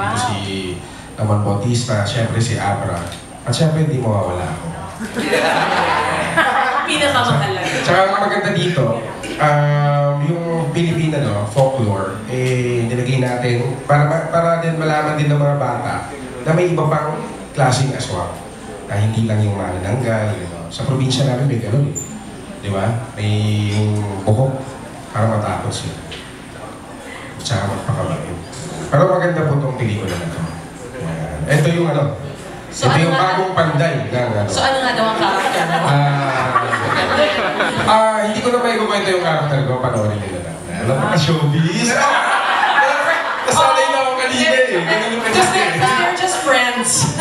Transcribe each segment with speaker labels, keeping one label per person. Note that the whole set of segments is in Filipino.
Speaker 1: Wow. Si Ramon Bautista, syempre si Abra. At syempre hindi mawawala ako.
Speaker 2: Pinakamahalaga.
Speaker 1: Tsaka ang maganda dito, yung Pilipino folklore, nilagay natin para din malaman din ng mga bata na may iba pang klaseng aswang. Na hindi lang yung manananggal. Sa probinsya namin may gano'n eh. Di ba? May yung buhok para matakot sila. Tsaka magpakabait. Pero maganda po itong pelikula na ito. Ito yung
Speaker 2: So,
Speaker 1: ito yung bagong panday ng
Speaker 2: So ano nga daw ang character mo?
Speaker 1: Hindi ko na may kukwento yung character ko. Panoorin nila lang. Alam mo ka, showbiz! Nasanay na ako kanina eh.
Speaker 2: They're just friends.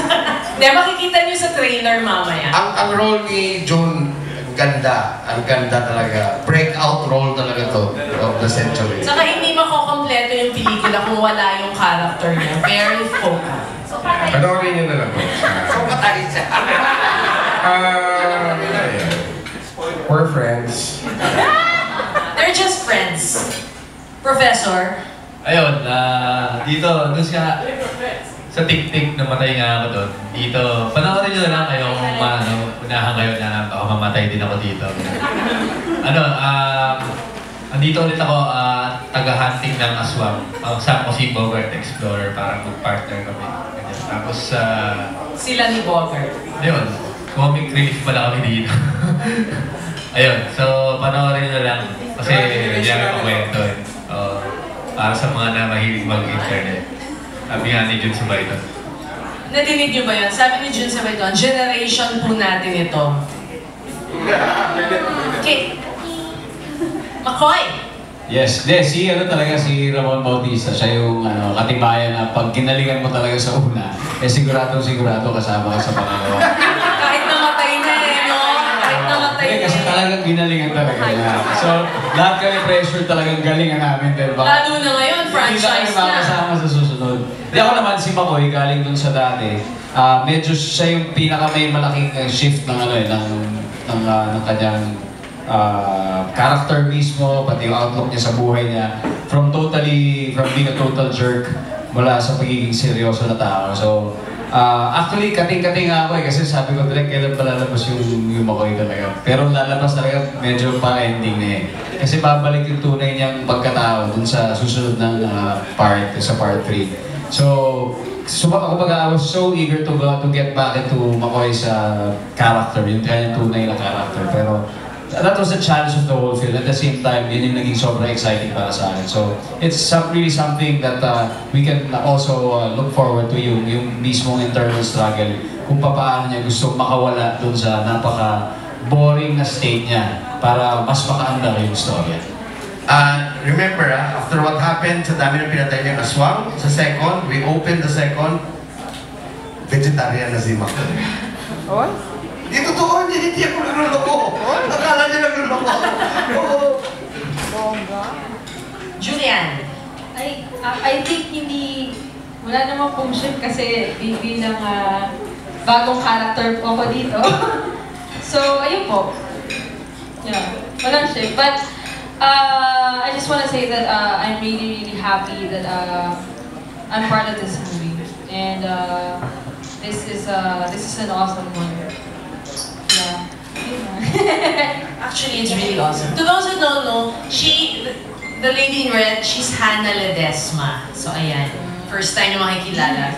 Speaker 2: Hindi, makikita niyo sa trailer mamaya.
Speaker 3: Ang role ni June, ang ganda talaga. Breakout role talaga to of the century.
Speaker 2: Saka hindi makokompleto yung pelikula kung wala yung character niya. Very focused.
Speaker 1: Panoorin nyo na lang po.
Speaker 3: So patay siya.
Speaker 1: We're friends.
Speaker 2: They're just friends. Professor?
Speaker 4: Ayun, dito, doon siya, sa tik-tik, namatay nga ako doon. Dito, panoorin nyo na lang kayo kung unahan kayo na baka mamatay din ako dito. Andito ulit ako, taga-hunting ng aswang. Kasama ko si Bogart Explorer, parang mag-partner kami. Ganyan. Tapos,
Speaker 2: Sila ni Bogart.
Speaker 4: ayun, comic relief pala kami dito. Ayun, so panoorin nyo na lang. Kasi hindi namin kwento eh. Para sa mga na mahilig mag-internet. Sabi nga ni Jun Sabayton.
Speaker 2: Nadinig niyo ba yun? Sabi ni Jun Sabayton, generation po natin ito. Okay. McCoy!
Speaker 5: Yes, si si Ramon Bautista, siya yung katibayan na pag ginalingan mo talaga sa una, sigurado kasama ka sa pangalawa.
Speaker 2: Kahit namatay na no? Kahit namatay na
Speaker 5: Kasi talagang ginalingan talaga niya. So, lahat kami pressure talagang galingan namin.
Speaker 2: Lalo na ngayon, franchise
Speaker 5: Hindi na makasama sa susunod. Hindi ako naman si McCoy, galing dun sa dati. Medyo siya yung pinaka may malaking shift ng ng kanyang character mismo, pati yung outlook niya sa buhay niya. From being a total jerk, mula sa pagiging seryoso na tao. So, actually, kating-kating nga ako kasi sabi ko direct kailan pa lalabas yung McCoy talaga. Pero lalabas talaga medyo pa-ending na eh. Kasi babalik yung tunay niyang pagkatao dun sa susunod ng part 3. So, I was so eager to get back into McCoy's character, yung kanyang tunay na character. Pero, that was the challenge of the whole film. At the same time, yun yung naging sobrang exciting para sa akin. So, it's really something that we can also look forward to yung mismong internal struggle kung paano niya gusto makawala dun sa napaka-boring na state niya para mas makaandar yung storya.
Speaker 3: Remember, after what happened sa dami ng pinatay niyang aswang, sa second, we opened the second, vegetarian na si McCoy.
Speaker 6: Oh?
Speaker 3: Di totoo, hindi ako nagluloko. Akala niya nagluloko.
Speaker 6: Bongga.
Speaker 2: Julian.
Speaker 7: I think wala namang pong shift kasi bilang bagong character po ako dito. So, ayun po. Yeah, walang shift. But, I just want to say that I'm really happy that I'm part of this movie. And this is an awesome one. Yeah.
Speaker 2: Actually, it's really awesome. To those who don't know, the lady in red, she's Hannah Ledesma. So, ayan. First time yung makikilala.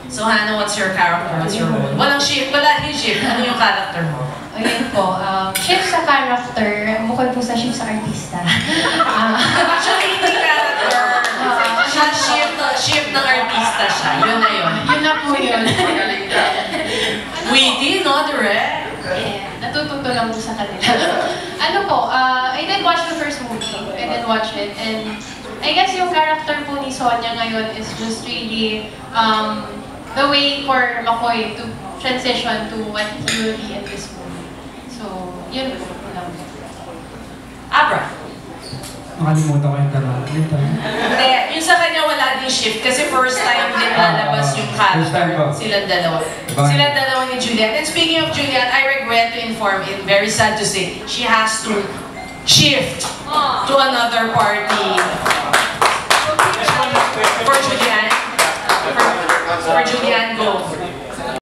Speaker 2: So, Hannah, what's your character? What's your role? Walang shift. Wala yung shift. Ano yung character mo?
Speaker 8: Ayun po. Shift sa character, bukod po sa shift sa artista.
Speaker 2: Actually, hindi character. Shift ng artista siya. Yun na yun.
Speaker 8: Yun na po yun.
Speaker 2: Witty, no? Direct?
Speaker 8: Yeah, natututo lang po sa kanila. Ano po, I did watch the first movie. I did watch it. And I guess yung character po ni Sonia ngayon is just really the way for McCoy to transition to what he will be in this movie. So, yun po lang.
Speaker 2: Abra.
Speaker 9: Nakalimutan ko yung tanong.
Speaker 2: Hindi, yung sa kanya wala din shift kasi first time din lalabas yung character. Silang dalawa ni Juliet. And speaking of Juliet, I regret to inform it, very sad to say, she has to shift to another party. For Juliet. For Julian, go.